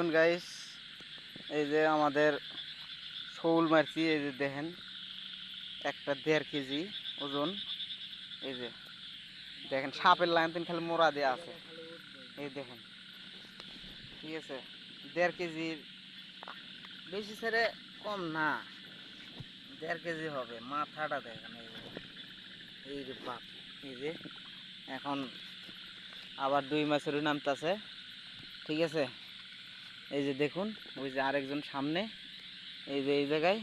দেখুন গাইস, এই যে আমাদের শোল মারছি। এই যে দেখেন, একটা 1.5 কেজি ওজন। এই যে দেখেন, সাপের লাইন তিন খালি মোড়া দেওয়া আছে। এই দেখেন, ঠিক আছে, 1.5 কেজির বেশি ছেড়ে কম না, 1.5 কেজি হবে। মাথাটা দেখেন, এই যে বাপ, এই যে এখন আবার 2 মাছেরও নামতাছে। ঠিক আছে, এই যে দেখুন, ওই যে আরেকজন সামনে। এই যে এই জায়গায়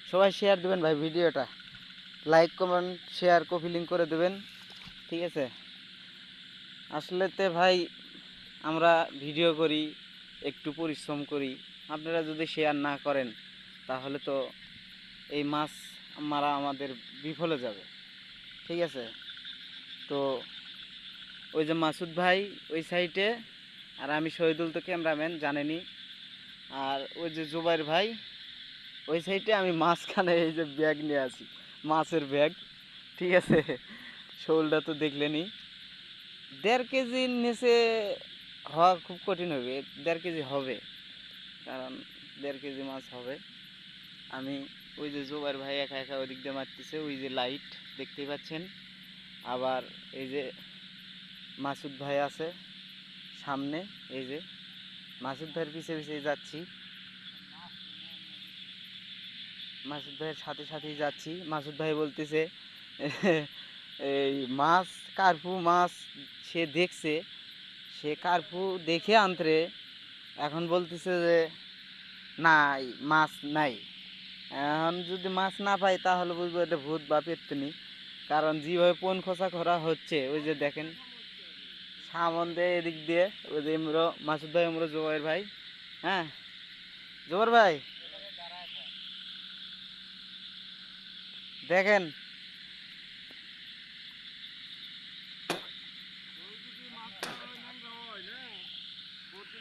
সবাই শেয়ার দেবেন ভাই, ভিডিওটা like comment share copy link করে দেবেন। ঠিক আছে, আসলেতে ভাই আমরা ভিডিও করি, একটু পরিশ্রম করি, আপনারা যদি শেয়ার না করেন তাহলে তো এই মাছ মারা আমাদের বিফলে যাবে। ঠিক আছে, তো ওই যে মাসুদ ভাই ওই সাইডে, আর আমি শহীদুল তো ক্যামেরাম্যান জানেনি, আর ওই যে জুবাইর ভাই ওই সাইডে, আমি মাঝখানে এই যে ব্যাগ নিয়ে আছি, মাছের ব্যাগ। ঠিক আছে, শোলটা তো দেখলেনি, 1.5 কেজির নিচে হওয়া খুব কঠিন হবে। 1.5 কেজি হবে, কারণ 1.5 কেজি মাছ হবে। আমি ওই যে জোবার ভাই একা একা ওই দিক দিয়ে মারতেছে, ওই যে লাইট দেখতেই পাচ্ছেন। আবার এই যে মাসুদ ভাই আছে সামনে, এই যে মাসুদ ভাইয়ের পিছে পিছে যাচ্ছি, মাসুদ ভাইয়ের সাথে সাথেই যাচ্ছি। মাসুদ ভাই বলতেছে এই মাছ, কার্পু মাছ সে দেখছে, সে কার্পু দেখে আনতে, এখন বলতেছে যে নাই, মাছ নাই। এখন যদি মাছ না পাই তাহলে বুঝবো এটা ভূত বা পেত্তনি, কারণ যেভাবে পণ খোঁচা করা হচ্ছে। ওই যে দেখেন সামনে এদিক দিয়ে, ওই যে ইমরো মাসুদ ভাই, ইমরো জোবাইর ভাই। হ্যাঁ জোবাইর ভাই দেখেন,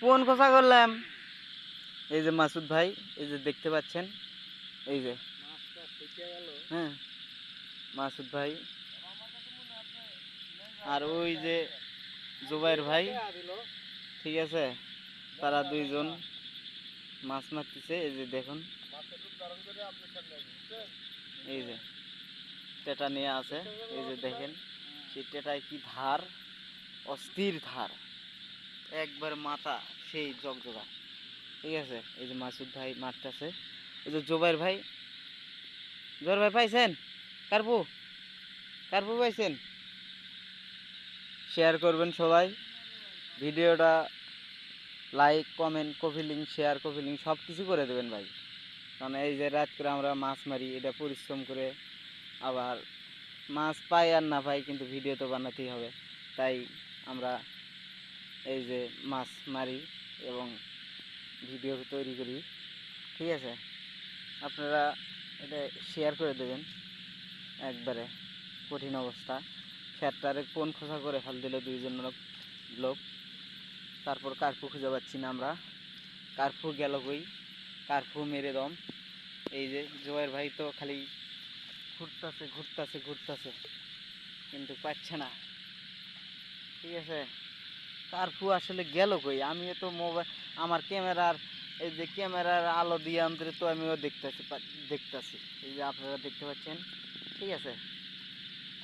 পণ খোঁচা করলাম। এই যে মাসুদ ভাই, এই যে দেখতে পাচ্ছেন, এই যে হ্যাঁ মাসুদ ভাই, আর ওই যে জুবাইর ভাই। ঠিক আছে, তারা দুইজন মাছ মারতেছে। এই যে দেখুন, এই যে টেটা নিয়ে আছে। এই যে দেখেন, সেই টেটায় কি ধার, অস্থির ধার, একবার মাথা সেই জগজগা। ঠিক আছে, এই যে মাসুদ ভাই মারতেছে। এই যে জুবাইর ভাই, জোর ভাই পাইছেন কার্পু, কার্পু পাইছেন? শেয়ার করবেন সবাই ভিডিওটা, like comment copy link share copy link সব কিছু করে দেবেন ভাই। কারণ এই যে রাত করে আমরা মাছ মারি, এটা পরিশ্রম করে, আবার মাছ পাই আর না পাই, কিন্তু ভিডিও তো বানাতেই হবে। তাই আমরা এই যে মাছ মারি এবং ভিডিও তৈরি করি। ঠিক আছে, আপনারা এটা শেয়ার করে দেবেন। একবারে কঠিন অবস্থা, খেতটারে কোন খোসা করে ফেল দিল দুইজন লোক। তারপর কার্পু খুঁজে পাচ্ছি না আমরা, কার্পু গেল কই, কার্পু মেরে দম। এই যে জোয়ের ভাই তো খালি ঘুরতেছে ঘুরতেছে ঘুরতেছে, কিন্তু পাচ্ছে না। ঠিক আছে, কার্পু আসলে গেল কই, আমিও তো মোবাইল, আমার ক্যামেরার, এই যে ক্যামেরার আলো দিয়ে আনতে তো আমিও দেখতেছি। এই যে আপনারা দেখতে পাচ্ছেন। ঠিক আছে,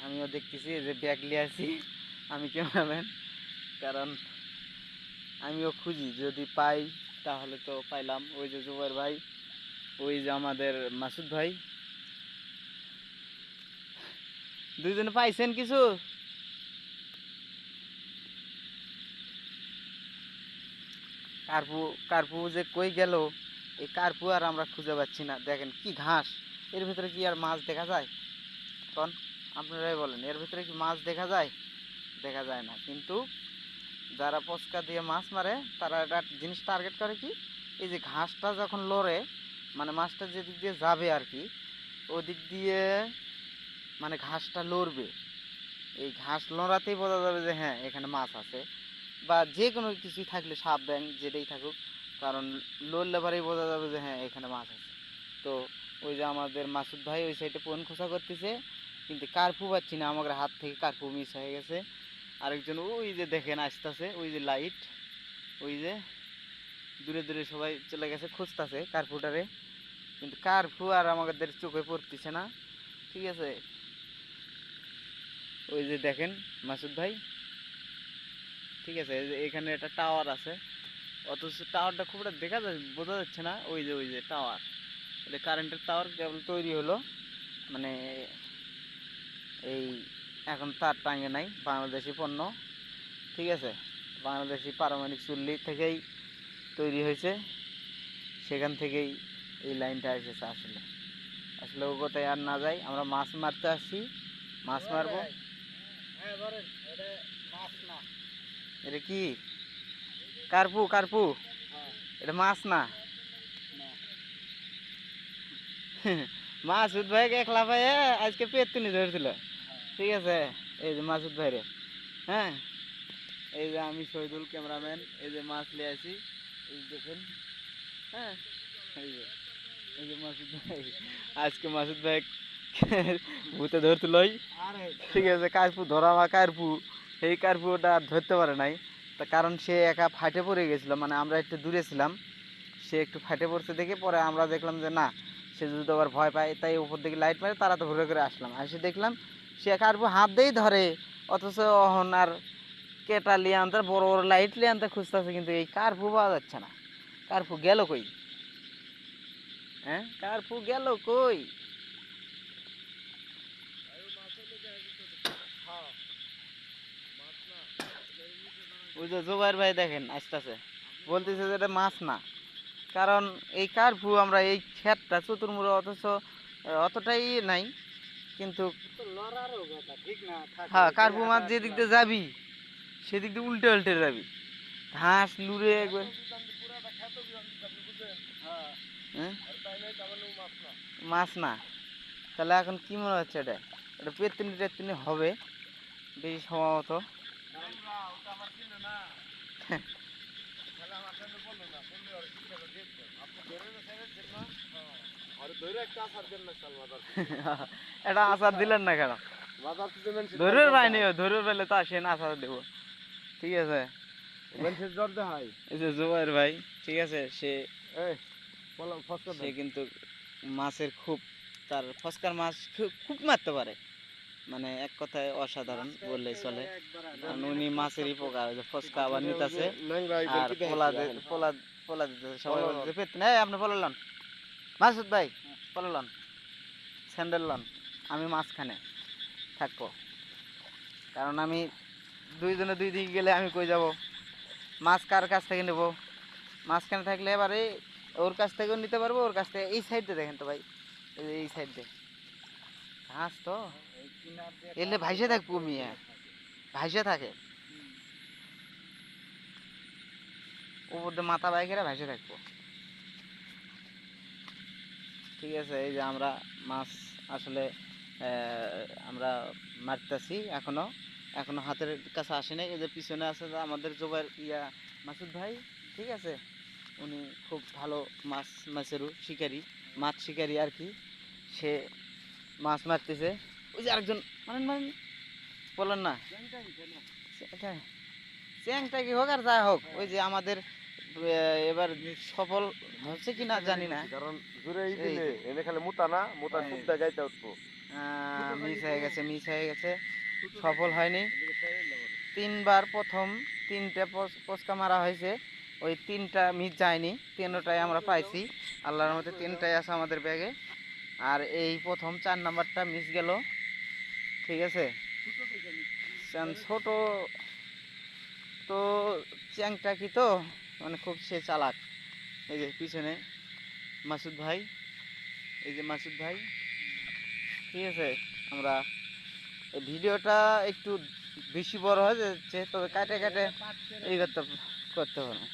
আমিও দেখতেছি, এই যে ব্যাগ নিয়ে আসি, আমি ক্যামেরাম্যান, কারণ আমিও খুঁজি, যদি পাই তাহলে তো পাইলাম। ওই যে জুবাইর ভাই, ওই যে আমাদের মাসুদ ভাই, দুইজনে পাইছেন কিছু? কার্পু, কার্পু যে কই গেল, এই কার্পু আর আমরা খুঁজে পাচ্ছি না। দেখেন কি ঘাস, এর ভিতরে কি আর মাছ দেখা যায়? কোন, আপনারাই বলেন, এর ভিতরে কি মাছ দেখা যায়? দেখা যায় না। কিন্তু যারা পচকা দিয়ে মাছ মারে, তারা একটা জিনিস টার্গেট করে কি, এই যে ঘাসটা যখন লড়ে, মানে মাছটা যেদিক দিয়ে যাবে আর কি, ওদিক দিয়ে মানে ঘাসটা লড়বে। এই ঘাস লড়াতেই বোঝা যাবে যে হ্যাঁ এখানে মাছ আছে, বা যে কোনো কিছুই থাকলে, সাপ ব্যাং যেটাই থাকুক, কারণ লড়লে পরেই বোঝা যাবে যে হ্যাঁ এখানে মাছ আছে। তো ওই যে আমাদের মাসুদ ভাই ওই সাইডে পোন খোঁচা করতেছে, কিন্তু কার্পু পাচ্ছি না, আমাদের হাত থেকে কার্পু মিস হয়ে গেছে। আরেকজন ওই যে দেখেন আসতেছে, ওই যে লাইট, ওই যে দূরে দূরে সবাই চলে গেছে, খুঁজতেছে কার্পুটারে, কিন্তু কার্পু আর আমাদের চোখে পড়তেছে না। ঠিক আছে, ওই যে দেখেন মাসুদ ভাই, ঠিক আছে, এই যে এখানে একটা টাওয়ার আছে, অথচ টাওয়ারটা খুব একটা দেখা যায়, বোঝা যাচ্ছে না। ওই যে টাওয়ার, এটা কারেন্টের টাওয়ার কেবল তৈরি হলো, মানে এই এখন তার টাঙে নাই, বাংলাদেশি পণ্য। ঠিক আছে, বাংলাদেশি পারমাণবিক চুল্লি থেকেই তৈরি হয়েছে, সেখান থেকেই এই লাইনটা এসেছে। আসলে আসলে ও কোথায় আর না যাই, আমরা মাছ মারতে আসছি, মাছ মারবো। এটা কি? কার্পু, কার্পু, এটা মাছ না। মাসুদ ভাইকে একলা ভাই আজকে পেতুনি ধরেছিল। ঠিক আছে, এই যে মাসুদ ভাই রে, হ্যাঁ, এই যে আমি শহীদুল ক্যামেরাম্যান, এই যে মাছ নিয়ে আসি, এই যে দেখেন, হ্যাঁ, এই যে মাসুদ ভাই, আজকে মাসুদ ভাই ভূতে ধরছিল। ঠিক আছে, কার্পু ধরা বা কার্পু, এই কার্পুটা আর ধরতে পারে নাই, তা কারণ সে একা ফাটে পড়ে গেছিল, মানে আমরা একটু দূরে ছিলাম, সে একটু ফাটে পড়ছে দেখে পরে আমরা দেখলাম যে না, সে যদি আবার ভয় পায়, তাই উপর দিকে লাইট মারে, তারা তো ঘুরে ঘুরে আসলাম, এসে দেখলাম সে কার্পু হাত দিয়েই ধরে, অথচ অহন আর কেটা লিয়ে আনতে, বড় বড় লাইট লিয়ে আনতে খুঁজতেছে, কিন্তু এই কার্পু পাওয়া যাচ্ছে না। কার্পু গেল কই? হ্যাঁ, কার্পু গেল কই? ওই যে জোবাইর ভাই দেখেন আসতেছে, বলতেছে যে এটা মাছ না, কারণ এই কার্পু আমরা এই ক্ষেতটা চতুর্মুড়ো, অথচ অতটাই নাই, কিন্তু হ্যাঁ, কার্পু মাছ যেদিক দিয়ে যাবি সেদিক দিয়ে উল্টে উল্টে যাবি, ঘাস লুড়ে একবার। হ্যাঁ, মাছ না, তাহলে এখন কি মনে হচ্ছে? এটা এটা পেতনি টেতনি হবে বেশি সম্ভবত। এটা আচার দিলেন না কেন? ধরুর পাইনি, ধরুর পেলে তো আসেন আচার দেবো। ঠিক আছে, এই যে জুবাইর ভাই, ঠিক আছে, সে সে কিন্তু মাছের খুব, তার ফস্কার মাছ খুব মারতে পারে, মানে এক কথায় অসাধারণ বললেই চলে, কারণ উনি মাছেরই পোকা, ওই যে ফস্কা আবার নিতেছে, আর পোলা দিতেছে, সবাই বলতেছে পেতনি, এই আপনি পোলা লন, মাসুদ ভাই পোলা লন, স্যান্ডেল লন, আমি মাঝখানে থাকবো, কারণ আমি দুইজনে দুই দিকে গেলে আমি কই যাব, মাছ কার কাছ থেকে নেবো, মাঝখানে থাকলে এবারে ওর কাছ থেকেও নিতে পারবো, ওর কাছ থেকে। এই সাইডে দেখেন তো ভাই, এই সাইডে ঘাস তো এলে ভাইসে থাকবো, মিয়া ভাইসে থাকে, উপর দিয়ে মাথা বাইকেরা ভাইসে থাকবো। ঠিক আছে, এই যে আমরা মাছ আসলে আমরা মারতেছি, এখনো এখনো হাতের কাছে আসে নাই। এই যে পিছনে আছে যে আমাদের জোবাইর মাসুদ ভাই, ঠিক আছে, উনি খুব ভালো মাছেরও শিকারি, মাছ শিকারি আর কি, সে মাছ মারতেছে। ওই যে আরেকজন, মানে মানে বলেন না, চ্যাংটা কি হোক আর যা হোক, ওই যে আমাদের এবার সফল হচ্ছে কিনা জানি না, কারণ এনে খালি মুতা না, মুতা সুদ্ধা গাইতে উঠবো, মিস হয়ে গেছে, মিস হয়ে গেছে, সফল হয়নি। তিনবার প্রথম তিনটে পচকা মারা হয়েছে, ওই তিনটা মিস যায়নি, তিনটাই আমরা পাইছি, আল্লাহর মধ্যে তিনটাই আছে আমাদের ব্যাগে, আর এই প্রথম 4 নাম্বারটা মিস গেল। ঠিক আছে, ছোট তো, চ্যাংটা কি তো, মানে খুব সে চালাক। এই যে পিছনে মাসুদ ভাই, এই যে মাসুদ ভাই, ঠিক আছে, আমরা এই ভিডিওটা একটু বেশি বড় হয়ে যাচ্ছে, তবে কাটে কাটে এই করতে করতে হবে।